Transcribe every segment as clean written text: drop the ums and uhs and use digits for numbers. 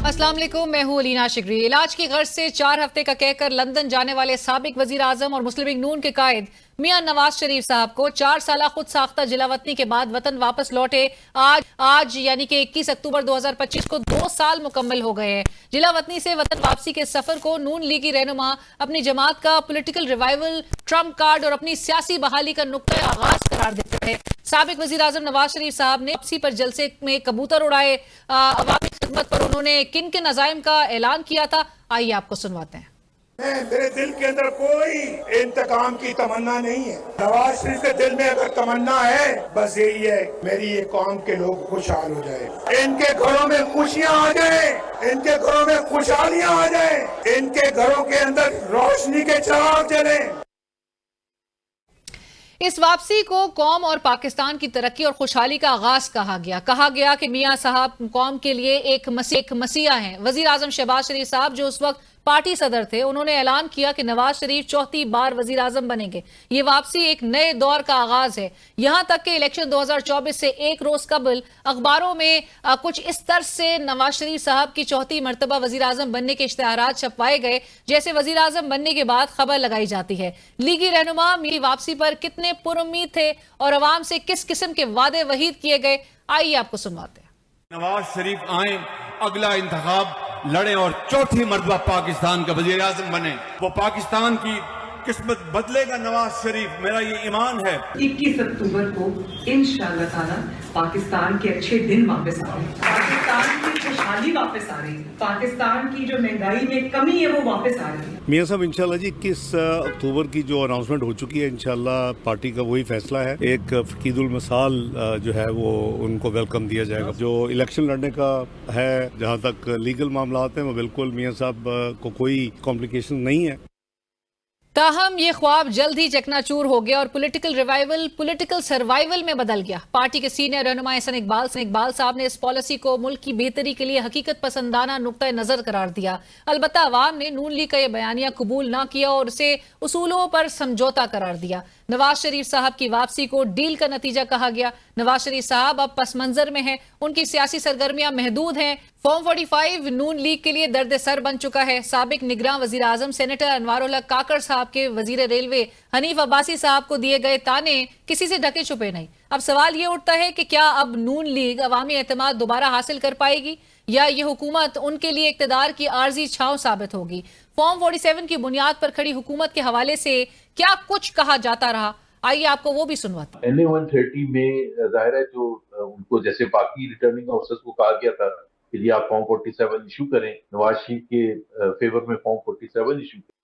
अस्सलाम वालेकुम, मैं हूं अलीना शिगरी। इलाज की गर्ज से 4 हफ्ते का कहकर लंदन जाने वाले साबिक वजीर आजम और मुस्लिम लीग नून के कायद मियां नवाज शरीफ साहब को 4 साल खुद साख्ता जिलावतनी के बाद वतन वापस लौटे आज यानी कि 21 अक्टूबर 2025 को 2 साल मुकम्मल हो गए हैं। जिलावतनी से वतन वापसी के सफर को नून लीगी रहनुमा अपनी जमात का पॉलिटिकल रिवाइवल, ट्रम्प कार्ड और अपनी सियासी बहाली का नुक्ता आगाज करार देते हैं। साबिक वजीर आजम नवाज शरीफ साहब ने वापसी पर जलसे में कबूतर उड़ाए। अवामी खिदमत पर उन्होंने किन किन अज़ाइम का ऐलान किया था, आइए आपको सुनवाते हैं। मेरे दिल के अंदर कोई इंतकाम की तमन्ना नहीं है। नवाज शरीफ के दिल में अगर तमन्ना है, बस यही है, मेरी ये कौम के लोग खुशहाल हो जाए, इनके घरों में खुशियां आ जाए, इनके घरों में खुशहालियां आ जाए, इनके घरों के अंदर रोशनी के चिराग जले। इस वापसी को कौम और पाकिस्तान की तरक्की और खुशहाली का आगाज कहा गया कि मियां साहब कौम के लिए एक मसीहा हैं। वजीर आजम शहबाज शरीफ साहब जो उस वक्त पार्टी सदर थे, उन्होंने ऐलान किया कि नवाज शरीफ चौथी बार वजीर आजम बनेंगे। ये वापसी एक नए दौर का आगाज है। यहां तक कि इलेक्शन 2024 से एक रोज कबल अखबारों में कुछ इस तर्ज से नवाज शरीफ साहब की चौथी मरतबा वजीर आजम बनने के इश्तिहारात छपवाए गए जैसे वजीर आजम बनने के बाद खबर लगाई जाती है। लीगी रहनुमा मेरी वापसी पर कितने पुरुम्मीद थे और अवाम से किस किस्म के वादे वहीद किए गए, आइए आपको सुनवाते हैं। नवाज शरीफ आए, अगला इंतखाब लड़े और चौथी मर्तबा पाकिस्तान का वजीर आजम बने। वो पाकिस्तान की किस्मत बदलेगा नवाज शरीफ, मेरा ये ईमान है। 21 अक्टूबर को इंशाअल्लाह ताला पाकिस्तान के अच्छे दिन वापस आ रहे हैं, पाकिस्तान की खुशहाली वापस आ रही है, पाकिस्तान की जो महंगाई में कमी है वो वापस आ रही है। मियां साहब इंशाल्लाह जी 21 अक्टूबर की जो अनाउंसमेंट हो चुकी है, इंशाल्लाह पार्टी का वही फैसला है। एक फकीदुल मसाल जो है वो उनको वेलकम दिया जाएगा। जो इलेक्शन लड़ने का है, जहां तक लीगल मामलात हैं, वो बिल्कुल मियां साहब को कोई कॉम्प्लिकेशन नहीं है। ताहम ये ख्वाब जल्द ही चकनाचूर हो गया और पॉलिटिकल रिवाइवल पॉलिटिकल सर्वाइवल में बदल गया। पार्टी के सीनियर रहनुमा एहसन इकबाल साहब ने इस पॉलिसी को मुल्क की बेहतरी के लिए हकीकत पसंदाना नुक्ता नजर करार दिया। अलबत्ता अवाम ने नून लीग का यह बयानिया कबूल ना किया और उसे उसूलों पर समझौता करार दिया। नवाज शरीफ साहब की वापसी को डील का नतीजा कहा गया। नवाज शरीफ साहब अब पस मंजर में हैं, उनकी सियासी सरगर्मियां महदूद हैं। फॉर्म 45 नून लीग के लिए दर्द सर बन चुका है। साबिक निगरान वजीर आजम सेनेटर अनवारुल हक काकड़ साहब के वजीर रेलवे हनीफ अब्बासी साहब को दिए गए ताने किसी से ढके छुपे नहीं। अब सवाल ये उठता है कि क्या अब नून लीग अवामी एतमाद दोबारा हासिल कर पाएगी या ये हुकूमत उनके लिए इक्तदार की आर्जी छांव साबित होगी। फॉर्म 47 की बुनियाद पर खड़ी हुकूमत के हवाले से क्या कुछ कहा जाता रहा, आइए आपको वो भी सुनवाते हैं। NA 130 में जाहिर है जो उनको जैसे बाकी रिटर्निंग ऑफिसर्स को कहा गया था कि जी आप फॉर्म 47 इशू करें, नवाज शरीफ के फेवर में फॉर्म 47 इशू करें।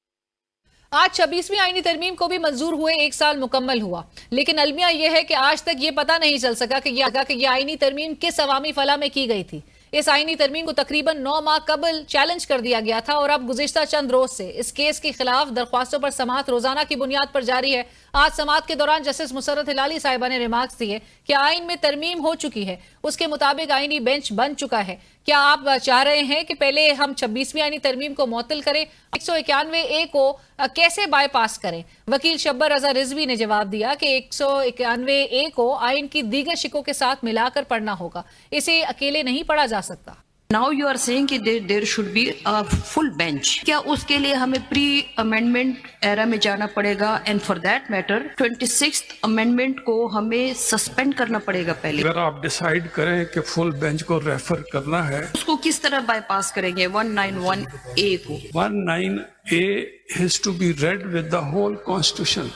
आज 26वीं आईनी तरमीम को भी मंजूर हुए 1 साल मुकम्मल हुआ, लेकिन अलमिया यह है कि आज तक ये पता नहीं चल सका कि यह आईनी तरमीम किस अवामी फलाह में की गई थी। इस आईनी तरमीम को तकरीबन 9 माह कबल चैलेंज कर दिया गया था और अब गुज़िश्ता चंद रोज से इस केस के खिलाफ दरख्वास्तों पर समाअत रोजाना की बुनियाद पर जारी है। आज समाअत के दौरान जस्टिस मुसर्रत हिलाली साहिबा ने रिमार्क्स दिए कि आइन में तरमीम हो चुकी है, उसके मुताबिक आईनी बेंच बन चुका है। क्या आप चाह रहे हैं कि पहले हम 26वीं आईनी तरमीम को मुअत्तल करें, 191A को कैसे बाईपास करें? वकील शब्बर रजा रिजवी ने जवाब दिया कि 191A को आइन की दीगर शिकों के साथ मिलाकर पढ़ना होगा, इसे अकेले नहीं पढ़ा जा सकता। Now you are saying कि there should be a full bench. क्या उसके लिए हमें प्री अमेंडमेंट एरा में जाना पड़ेगा? And for that matter 26th amendment को हमें सस्पेंड करना पड़ेगा पहले। अगर आप डिसाइड करें कि फुल बेंच को रेफर करना है, उसको किस तरह बाईपास करेंगे 191A को? 191A has to be read with the whole constitution.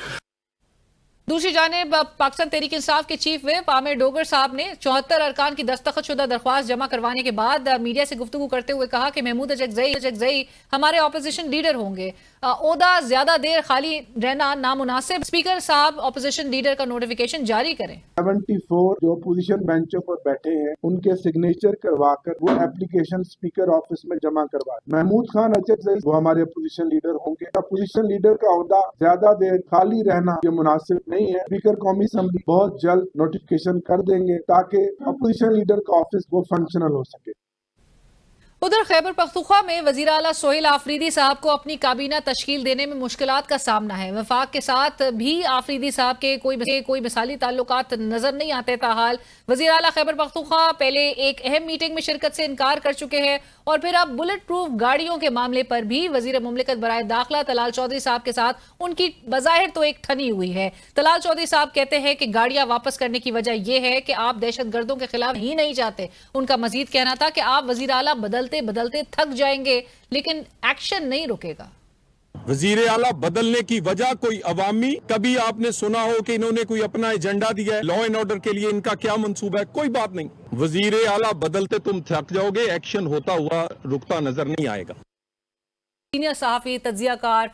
दूसरी जानिब पाकिस्तान तहरीक इंसाफ के चीफ व्हिप आमिर डोगर साहब ने 74 अरकान की दस्तखतशुदा दरख्वास्त जमा करवाने के बाद मीडिया से गुफ्तगू करते हुए कहा कि महमूद अजगज़ई हमारे अपोजिशन लीडर होंगे। ओहदा ज्यादा देर खाली रहना नामुनासिब। स्पीकर साहब अपोजिशन लीडर का नोटिफिकेशन जारी करें। 74 जो अपोजिशन बेंचों पर बैठे हैं उनके सिग्नेचर करवाकर वो एप्लीकेशन स्पीकर ऑफिस में जमा करवा। महमूद खान अजगज़ई वो हमारे अपोजिशन लीडर होंगे। अपोजिशन लीडर का ओहदा ज्यादा देर खाली रहना ये मुनासिब नहीं है। स्पीकर कौमी असम्बली बहुत जल्द नोटिफिकेशन कर देंगे ताकि अपोजिशन लीडर का ऑफिस वो फंक्शनल हो सके। उधर खैबर पख्तूनख्वा में वज़ीर आला सोहेल आफरीदी साहब को अपनी काबीना तश्कील देने में मुश्किलात का सामना है। वफाक के साथ भी आफरीदी साहब के कोई मिसाली ताल्लुकात नजर नहीं आते। ताहाल वज़ीर आला खैबर पख्तूनख्वा पहले एक अहम मीटिंग में शिरकत से इनकार कर चुके हैं اور پھر اب بلٹ پروف گاڑیوں کے معاملے پر بھی وزیر مملکت برائے داخلہ طلال چودھری صاحب کے ساتھ ان کی بظاہر تو ایک ٹھنی ہوئی ہے. طلال چودھری صاحب کہتے ہیں کہ گاڑیاں واپس کرنے کی وجہ یہ ہے کہ آپ دہشت گردوں کے خلاف ہی نہیں جاتے. ان کا مزید کہنا تھا کہ آپ وزیر اعلیٰ بدلتے بدلتے تھک جائیں گے لیکن ایکشن نہیں رکے گا. وزیر اعلیٰ بدلنے کی وجہ کوئی عوامی، کبھی آپ نے سنا ہو کہ انہوں نے کوئی اپنا ایجنڈا دیا ہے لا اینڈ آرڈر کے لیے ان کا کیا منصوبہ ہے؟ کوئی بات نہیں. وزیر اعلیٰ بدلتے تم تھک جاؤ گے، ایکشن ہوتا ہوا رکتا نظر نہیں آئے گا. سینئر صحافی، تجزیہ کار،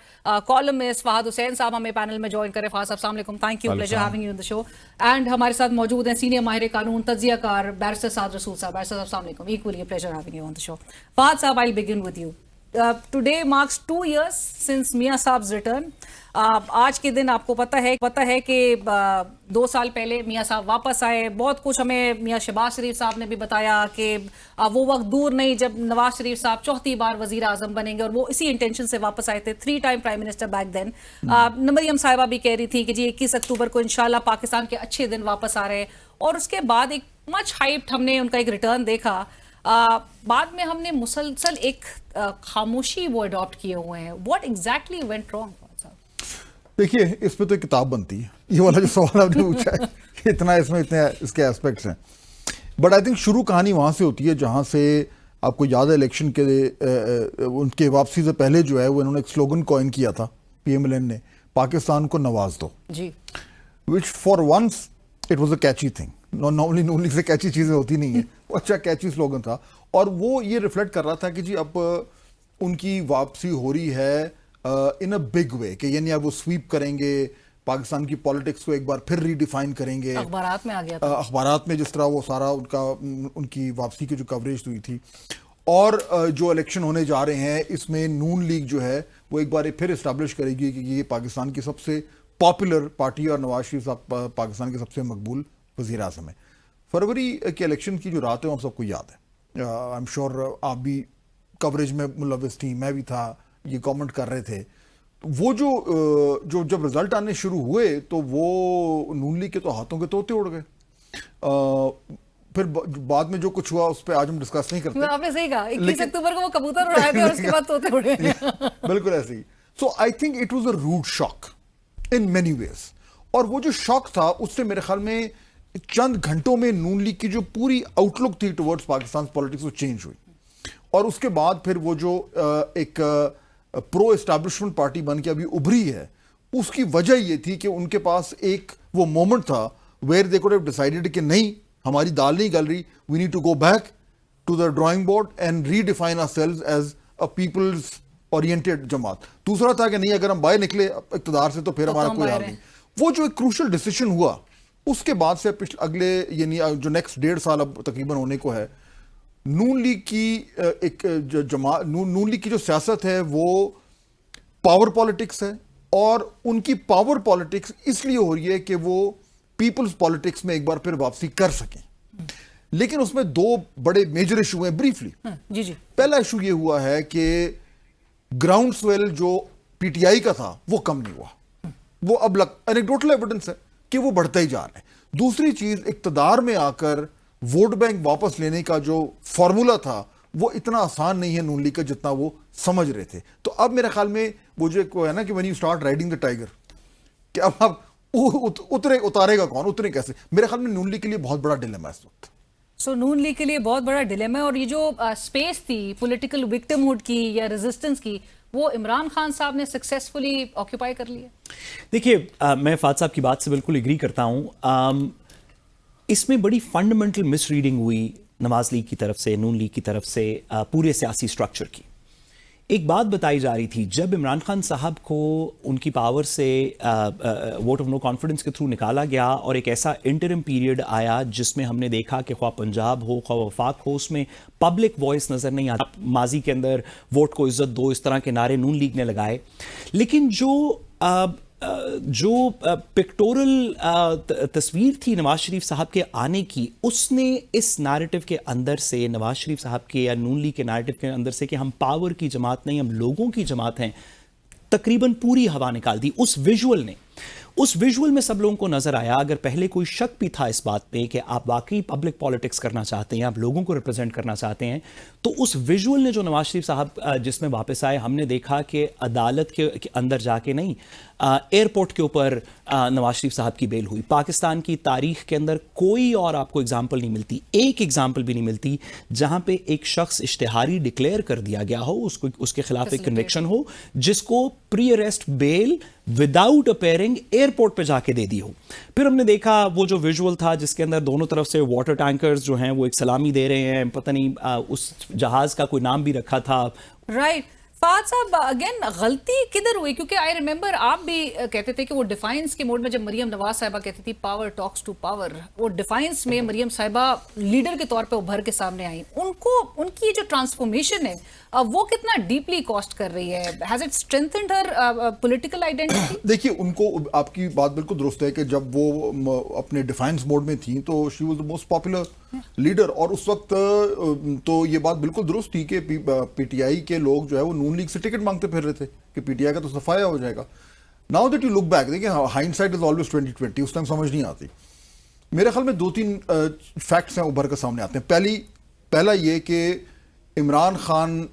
کالمسٹ فہد حسین صاحب ہمیں پینل میں جوائن کرے. فہد صاحب السلام علیکم، thank you, pleasure having you in the show. And ہمارے ساتھ موجود ہیں سینئر ماہر قانون، تجزیہ کار بیرسٹر سعد رسول صاحب. بیرسٹر صاحب السلام علیکم، equally pleasure having you in the show. Fahad صاحب، I will begin with you. Today marks 2 years since میاں صاحب ریٹرن. آج کے دن آپ کو پتہ ہے کہ 2 سال پہلے میاں صاحب واپس آئے. بہت کچھ ہمیں میاں شہباز شریف صاحب نے بھی بتایا کہ وہ وقت دور نہیں جب نواز شریف صاحب 4تھی بار وزیر اعظم بنیں گے، اور وہ اسی انٹینشن سے واپس آئے تھے. 3 time prime minister back then. Maryam صاحبہ بھی کہہ رہی تھی کہ جی 21 اکتوبر کو انشاءاللہ پاکستان کے اچھے دن واپس آ رہے ہیں. اور اس کے بعد ایک مچ ہائپڈ ہم نے ان کا ایک ریٹرن دیکھا. بعد میں ہم نے مسلسل ایک خاموشی وہ اڈاپٹ کیے ہوئے ہیں. What exactly went wrong? دیکھیے، اس پہ تو ایک کتاب بنتی ہے. یہ والا جو سوال آپ نے پوچھا ہے، اتنے اس کے ایسپیکٹس ہیں. بٹ آئی تھنک شروع کہانی وہاں سے ہوتی ہے جہاں سے آپ کو یاد ہے الیکشن کے ان کے واپسی سے پہلے جو ہے وہ انہوں نے ایک سلوگن کوائن کیا تھا پی ایم ایل این نے، پاکستان کو نواز دو. جی. Which for once it was a catchy thing. Normally Noon League سے کیچی چیزیں ہوتی نہیں ہیں، وہ اچھا کیچی سلوگن تھا. اور وہ یہ ریفلیکٹ کر رہا تھا کہ جی اب ان کی واپسی ہو رہی ہے ان اے بگ وے، کہ یعنی اب وہ سویپ کریں گے پاکستان کی پالیٹکس کو، ایک بار پھر ری ڈیفائن کریں گے. اخبارات میں آ گیا تھا، اخبارات میں جس طرح وہ سارا ان کی واپسی کی جو کوریج ہوئی تھی. اور جو الیکشن ہونے جا رہے ہیں اس میں نون لیگ جو ہے وہ ایک بار پھر اسٹیبلش کرے گی کہ یہ پاکستان کی سب سے پاپولر پارٹی اور نواز شریف صاحب پاکستان کے سب سے مقبول وزیر اعظم ہے. فروری کے الیکشن کی جو رات ہے ہم سب کو یاد ہے. آئی ایم شیور آپ بھی کوریج میں ملوث تھی، میں بھی تھا، یہ کامنٹ کر رہے تھے. وہ جو جب رزلٹ آنے شروع ہوئے تو وہ نون لیگ کے تو ہاتھوں کے طوطے اڑ گئے. پھر بعد میں جو کچھ ہوا اس پہ آج ہم ڈسکس نہیں کرتے. آپ نے صحیح کہا، 21 اکتوبر کو وہ کبوتر اڑائے تھے اور اس کے بعد طوطے اڑے. بالکل ایسے ہی. So I think it was a rude shock in many ways. اور وہ جو شاک تھا اس سے میرے خیال میں چند گھنٹوں میں نون لیگ کی جو پوری آؤٹ لک تھی ٹورڈز پاکستان پالیٹکس وہ چینج ہوئی. اور اس کے بعد پھر وہ جو ایک پرو اسٹیبلشمنٹ پارٹی بن کے ابھی ابھری ہے، اس کی وجہ یہ تھی کہ ان کے پاس ایک وہ مومنٹ تھا where they could have decided کہ نہیں، ہماری دال نہیں گل رہی، we need to go back to the drawing board and redefine ourselves as a peoples oriented جماعت. دوسرا تھا کہ نہیں، اگر ہم باہر نکلے اقتدار سے تو پھر ہمارا کوئی حال نہیں. وہ جو ایک کروشل ڈیسیشن ہوا اس کے بعد سے اگلے یعنی جو نیکسٹ 1.5 سال اب تقریباً ہونے کو ہے، نون لیگ کی ایک نون لیگ کی جو سیاست ہے وہ پاور پالیٹکس ہے. اور ان کی پاور پالیٹکس اس لیے ہو رہی ہے کہ وہ پیپلز پالیٹکس میں ایک بار پھر واپسی کر سکیں. لیکن اس میں 2 بڑے میجر ایشو ہیں بریفلی. جی. پہلا ایشو یہ ہوا ہے کہ گراؤنڈ سویل جو پی ٹی آئی کا تھا وہ کم نہیں ہوا. وہ اب اینیکڈوٹل ایویڈنس ہے کہ وہ بڑھتا ہی جا رہا ہے. دوسری چیز، اقتدار میں آ کر ووٹ بینک واپس لینے کا جو فارمولا تھا وہ اتنا آسان نہیں ہے نون لیگ کا جتنا وہ سمجھ رہے تھے. تو اب میرے خیال میں وہ جو ہے نا کہ when you start riding the tiger، کہ اب اتارے گا کون، اترے کیسے. میرے خیال میں نون لیگ کے لیے بہت بڑا ڈیلیما ہے اس وقت. سو نون لیگ کے لیے بہت بڑا ڈیلیما ہے. اور یہ جو اسپیس تھی پولیٹیکل وکٹم ہوڈ کی یا ریزسٹنس کی، وہ عمران خان صاحب نے سکسیسفلی آکیوپائی کر لیا. دیکھیے، میں فہد صاحب کی بات سے بالکل اگری کرتا ہوں. اس میں بڑی فنڈامنٹل مس ریڈنگ ہوئی نواز لیگ کی طرف سے، نون لیگ کی طرف سے، پورے سیاسی سٹرکچر کی. ایک بات بتائی جا رہی تھی، جب عمران خان صاحب کو ان کی پاور سے ووٹ آف نو کانفیڈنس کے تھرو نکالا گیا اور ایک ایسا انٹرم پیریڈ آیا جس میں ہم نے دیکھا کہ خواہ پنجاب ہو خواہ وفاق ہو، اس میں پبلک وائس نظر نہیں آتا. ماضی کے اندر ووٹ کو عزت دو، اس طرح کے نعرے نون لیگ نے لگائے. لیکن جو پکٹورل تصویر تھی نواز شریف صاحب کے آنے کی، اس نے اس نیریٹو کے اندر سے، نواز شریف صاحب کے یا نون لیگ کے نیریٹو کے اندر سے کہ ہم پاور کی جماعت نہیں، ہم لوگوں کی جماعت ہیں، تقریباً پوری ہوا نکال دی اس ویژول نے. उस विजुअल में सब लोगों को नजर आया, अगर पहले कोई शक भी था इस बात पे कि आप वाकई पब्लिक पॉलिटिक्स करना चाहते हैं, आप लोगों को रिप्रेजेंट करना चाहते हैं, तो उस विजुअल ने जो नवाज शरीफ साहब जिसमें वापस आए, हमने देखा कि अदालत के अंदर जाके नहीं, एयरपोर्ट के ऊपर नवाज शरीफ साहब की बेल हुई। पाकिस्तान की तारीख के अंदर कोई और आपको एग्जाम्पल नहीं मिलती, एक एग्जाम्पल भी नहीं मिलती जहां पे एक शख्स इश्तिहारी डिक्लेयर कर दिया गया हो, उसको उसके खिलाफ एक कन्विक्शन हो, जिसको pre arrest bell without appearing airport पे जाके दे दी हो। फिर हमने देखा वो जो विजुअल था जिसके अंदर दोनों तरफ से वाटर टैंकर्स जो हैं वो एक सलामी दे रहे हैं, पता नहीं उस जहाज का कोई नाम भी रखा था। राइट फहद साहब, अगेन गलती किधर हुई? क्योंकि आई रिमेंबर आप भी कहते थे कि वो डिफाइंस के मोड में, जब मरियम नवाज साहिबा कहती थी पावर टॉक्स टू पावर, वो डिफाइंस में मरियम साहिबा लीडर के तौर पे उभर के सामने आई। उनको उनकी जो ट्रांसफॉर्मेशन है वो कितना डीपली कॉस्ट कर रही है? Has it strengthened her political identity? देखिए, उनको, आपकी बात बिल्कुल दुरुस्त है कि जब वो अपने डिफाइंस मोड में थी तो she was the most popular leader, और उस वक्त तो ये बात बिल्कुल दुरुस्त थी कि पीटीआई के लोग जो है वो नून लीग से टिकट मांगते फिर रहे थे कि पीटीआई का तो सफाया हो जाएगा। Now that you look back, देखिए हाइंडसाइट इज ऑलवेज 2020, उस टाइम समझ नहीं आती। मेरे ख्याल में 2-3 फैक्ट्स हैं उभर कर सामने आते हैं। पहला ये कि इमरान खान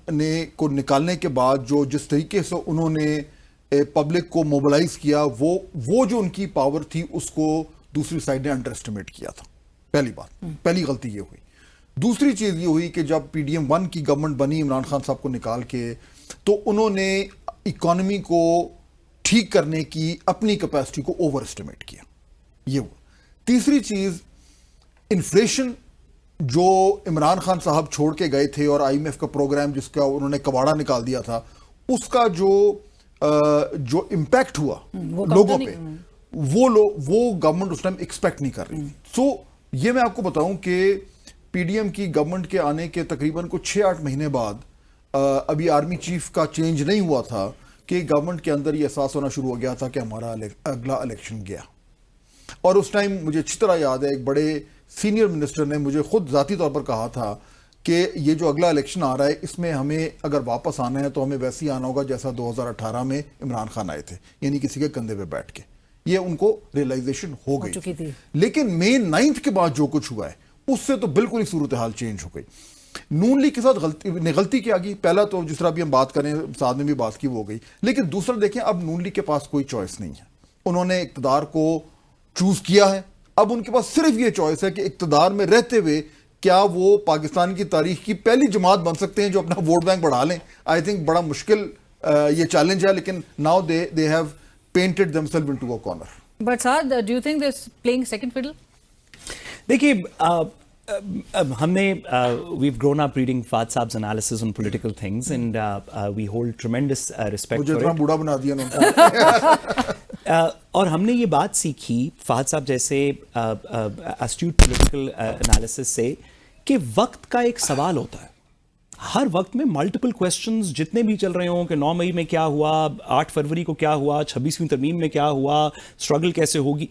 को निकालने के बाद जो जिस तरीके से उन्होंने पब्लिक को मोबिलाइज किया, वो जो उनकी पावर थी उसको दूसरी साइड ने अंडर एस्टिमेट किया था। पहली बात, पहली गलती ये हुई। दूसरी चीज ये हुई कि जब PDM 1 की गवर्नमेंट बनी इमरान खान साहब को निकाल के, तो उन्होंने इकोनॉमी को ठीक करने की अपनी कैपेसिटी को ओवर एस्टिमेट किया, ये हुआ। तीसरी चीज, इन्फ्लेशन जो इमरान खान साहब छोड़ के गए थे और IMF का प्रोग्राम जिसका उन्होंने कबाड़ा निकाल दिया था, उसका जो इम्पैक्ट हुआ लोगों पे, वो गवर्नमेंट उस टाइम एक्सपेक्ट नहीं कर रही थी। सो ये मैं आपको बताऊं कि PDM की गवर्नमेंट के आने के तकरीबन कुछ 6-8 महीने बाद, अभी आर्मी चीफ का चेंज नहीं हुआ था कि गवर्नमेंट के अंदर ये एहसास होना शुरू हो गया था कि हमारा अगला इलेक्शन गया। और उस टाइम मुझे अच्छी तरह याद है, एक बड़े सीनियर मिनिस्टर ने मुझे खुद जाती तौर पर कहा था कि ये जो अगला इलेक्शन आ रहा है, इसमें हमें अगर वापस आना है तो हमें वैसे ही आना होगा जैसा 2018 में इमरान खान आए थे, यानी किसी के कंधे पे बैठ के। ये उनको रियलाइजेशन हो गई थी। लेकिन मई 9 के बाद जो कुछ हुआ है उससे तो बिल्कुल ही सूरत हाल चेंज हो गई। नून लीग के साथ गलती क्या की? पहला तो जिस तरह भी हम बात करें, साथ में भी बात की, वो हो गई। लेकिन दूसरा देखें, अब नून लीग के पास कोई चॉइस नहीं है। उन्होंने इक्तदार को चूज किया है, अब उनके पास सिर्फ ये चॉइस है कि इक्तदार में रहते हुए क्या वो पाकिस्तान की तारीख की पहली जमात बन सकते हैं जो अपना वोट बैंक बढ़ा लें। आई थिंक बड़ा मुश्किल ये चैलेंज है, लेकिन now they have painted themselves into a corner. But Saad, do you think they're playing second fiddle? देखिए, हमने we've grown up reading Fahd Saab's analysis on political things and we hold tremendous respect मुझे for इतना it. बूढ़ा बना दिया उन्होंने। और हमने ये बात सीखी फहद साहब जैसे astute political analysis से कि वक्त का एक सवाल होता है। हर वक्त में मल्टीपल क्वेश्चंस जितने भी चल रहे हों कि 9 मई में क्या हुआ, 8 फरवरी को क्या हुआ, 26वीं तरमीम में क्या हुआ, स्ट्रगल कैसे होगी,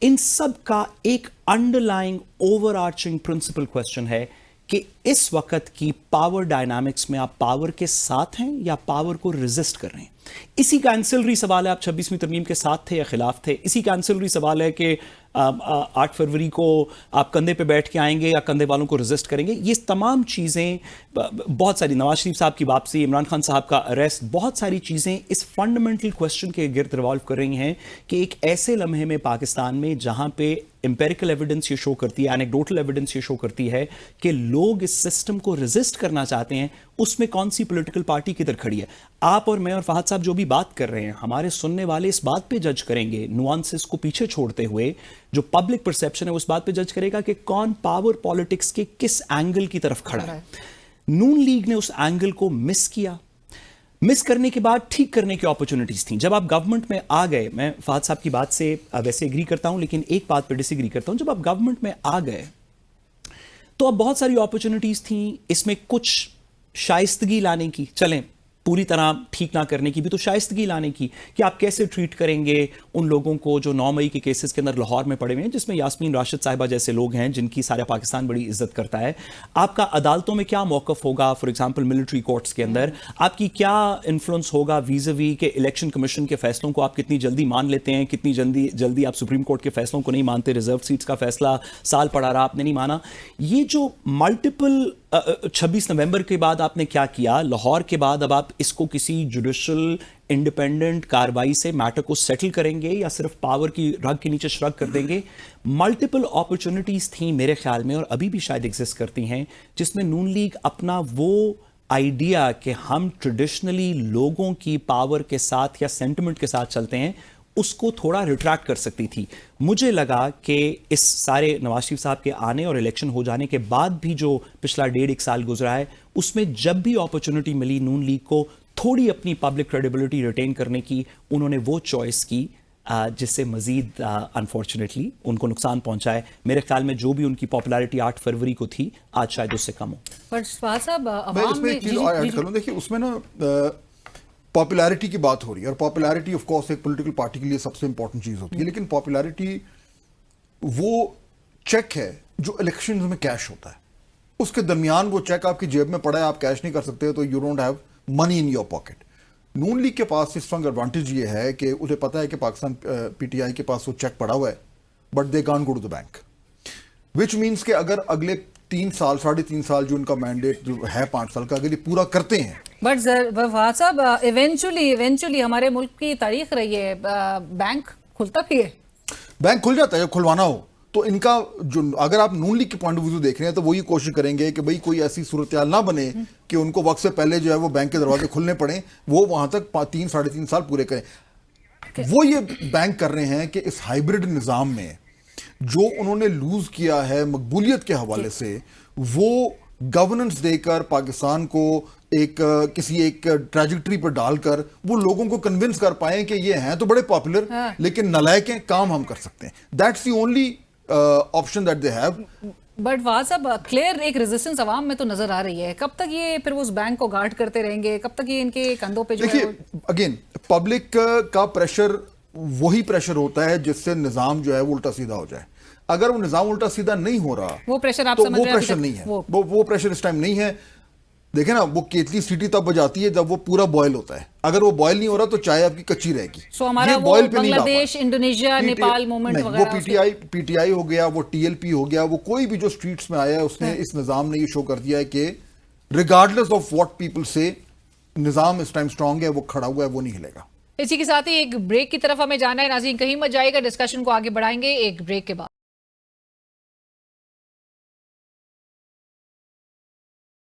इन सब का एक अंडरलाइंग ओवरआर्चिंग प्रिंसिपल क्वेश्चन है कि इस वक्त की पावर डायनामिक्स में आप पावर के साथ हैं या पावर को रेजिस्ट कर रहे हैं। इसी का एंसिलरी सवाल है, आप 26वीं तरमीम के साथ थे या खिलाफ थे। इसी का एंसिलरी सवाल है कि 8 फरवरी को आप कंधे पे बैठ के आएंगे या कंधे वालों को रेजिस्ट करेंगे। ये तमाम चीज़ें, बहुत सारी, नवाज शरीफ साहब की वापसी, इमरान खान साहब का अरेस्ट, बहुत सारी चीज़ें इस फंडामेंटल क्वेश्चन के गिर्द रिवॉल्व कर रही हैं कि एक ऐसे लम्हे में पाकिस्तान में जहां पे एम्पेरिकल एविडेंस ये शो करती है, एनेक्डोटल एविडेंस ये शो करती है कि लोग इस सिस्टम को रेजिस्ट करना चाहते हैं, उसमें कौन सी पॉलिटिकल पार्टी किधर खड़ी है। आप और मैं और फहद साहब जो भी बात कर रहे हैं, हमारे सुनने वाले इस बात पे जज करेंगे, नुआंसेस को पीछे छोड़ते हुए, जो पब्लिक परसेप्शन है उस बात पे जज करेगा कि कौन पावर पॉलिटिक्स के किस एंगल की तरफ खड़ा है। नून लीग ने उस एंगल को मिस किया। मिस करने के बाद ठीक करने की अपॉर्चुनिटीज थी। जब आप गवर्नमेंट में आ गए, मैं फहद साहब की बात से वैसे एग्री करता हूं, लेकिन एक बात पर डिसएग्री करता हूं, जब आप गवर्नमेंट में आ गए तो अब बहुत सारी अपॉर्चुनिटीज थी, इसमें कुछ शाइस्तगी लाने की, चलें पूरी तरह ठीक ना करने की भी तो शाइस्तगी लाने की, कि आप कैसे ट्रीट करेंगे उन लोगों को जो 9 मई के केसेस के अंदर लाहौर में पड़े हुए हैं, जिसमें यास्मीन राशिद साहिबा जैसे लोग हैं जिनकी सारा पाकिस्तान बड़ी इज्जत करता है। आपका अदालतों में क्या मौकफ होगा, फॉर एग्जांपल मिलिट्री कोर्ट्स के अंदर आपकी क्या इन्फ्लुएंस होगा वीज़ावी के इलेक्शन कमीशन के फैसलों को आप कितनी जल्दी मान लेते हैं, कितनी जल्दी आप सुप्रीम कोर्ट के फैसलों को नहीं मानते, रिजर्व सीट्स का फैसला साल पड़ा रहा आपने नहीं माना। ये जो मल्टीपल 26 नवंबर के बाद आपने क्या किया, लाहौर के बाद अब आप इसको किसी जुडिशल इंडिपेंडेंट कार्रवाई से मैटर को सेटल करेंगे या सिर्फ पावर की रग के नीचे श्रग कर देंगे? मल्टीपल अपॉर्चुनिटीज थी मेरे ख्याल में और अभी भी शायद एग्जिस्ट करती हैं, जिसमें नून लीग अपना वो आइडिया कि हम ट्रेडिशनली लोगों की पावर के साथ या सेंटिमेंट के साथ चलते हैं उसको थोड़ा रिट्रैक्ट कर सकती थी। मुझे लगा कि इस सारे नवाज शरीफ साहब के आने और इलेक्शन हो जाने के बाद भी जो पिछला 1.5 साल गुजरा है उसमें जब भी अपॉर्चुनिटी मिली नून लीग को थोड़ी अपनी पब्लिक क्रेडिबिलिटी रिटेन करने की, उन्होंने वो चॉइस की जिससे मजीद अनफॉर्चुनेटली उनको नुकसान पहुंचा है। मेरे ख्याल में जो भी उनकी पॉपुलैरिटी 8 फरवरी को थी आज शायद उससे कम हो। पर फवाद साहब मैं इसमें एक चीज ऐड करूं, देखिए उसमें ना पॉपुलैरिटी की बात हो रही है और पॉपुलैरिटी ऑफ कोर्स एक पॉलिटिकल पार्टी के लिए सबसे इंपॉर्टेंट चीज होती है, लेकिन पॉपुलैरिटी वो चेक है जो इलेक्शन में कैश होता है, उसके दरमियान वो चेक आपकी जेब में पड़ा है, आप कैश नहीं कर सकते, तो you don't have money in your pocket. Noon league के पास स्ट्रांग एडवांटेज ये है कि उसे पता है कि पाकिस्तान पीटीआई के पास वो चेक पड़ा हुआ है, but they can't go to the bank, which means कि अगर अगले 3 साल 3.5 साल जो उनका मैंडेट जो है 5 साल का, अगर ये पूरा करते हैं, बट फवाद साहब इवेंचुअली हमारे मुल्क की तारीख रही है बैंक खुलता भी है, बैंक खुल जाता है जब खुलवाना हो। तो इनका जो, अगर आप नून लीग के पॉइंट ऑफ व्यू देख रहे हैं तो वही कोशिश करेंगे कि भाई कोई ऐसी सूरत हाल ना बने कि उनको वक्त से पहले जो है वो बैंक के दरवाजे खुलने पड़े, वो वहां तक 3-3.5 साल पूरे करें। वो ये बैंक कर रहे हैं कि इस हाइब्रिड निज़ाम में जो उन्होंने लूज किया है मकबूलियत के हवाले से, वो गवर्नेंस देकर पाकिस्तान को किसी एक ट्रैजेक्टरी पर डालकर वो लोगों को कन्विंस कर पाए कि ये हैं तो बड़े पॉपुलर लेकिन नालायक हैं, काम हम कर सकते हैं। That's the only option that they have. But Fawad साहब क्लियर एक रेजिस्टेंस अवाम में तो नजर आ रही है, कब तक ये फिर उस बैंक को गार्ड करते रहेंगे, कब तक ये इनके कंधों पे जो है? अगेन पब्लिक का प्रेशर वही प्रेशर होता है जिससे निजाम जो है वो उल्टा सीधा हो जाए। अगर वो निजाम उल्टा सीधा नहीं हो रहा, वो प्रेशर आप तो समझ वो रहे हैं प्रेशर नहीं है, वो प्रेशर इस टाइम नहीं है। देखें ना, वो केतली सीटी तब बजाती है जब वो पूरा बॉयल होता है, अगर वो बॉयल नहीं हो रहा तो चाय आपकी कच्ची रहेगी। सो हमारा वो बांग्लादेश, इंडोनेशिया, नेपाल मूवमेंट वगैरह, वो पीटीआई हो गया, वो टीएलपी हो गया, वो कोई भी जो स्ट्रीट्स में आया है उसने इस निजाम ने ये शो कर दिया है कि रिगार्डलेस ऑफ व्हाट पीपल से, निजाम इस टाइम स्ट्रांग है, वो खड़ा हुआ है, वो नहीं हिलेगा। इसी के साथ ही एक ब्रेक की तरफ हमें जाना है। नाज़रीन कहीं मत जाएगा, डिस्कशन को आगे बढ़ाएंगे एक ब्रेक के बाद।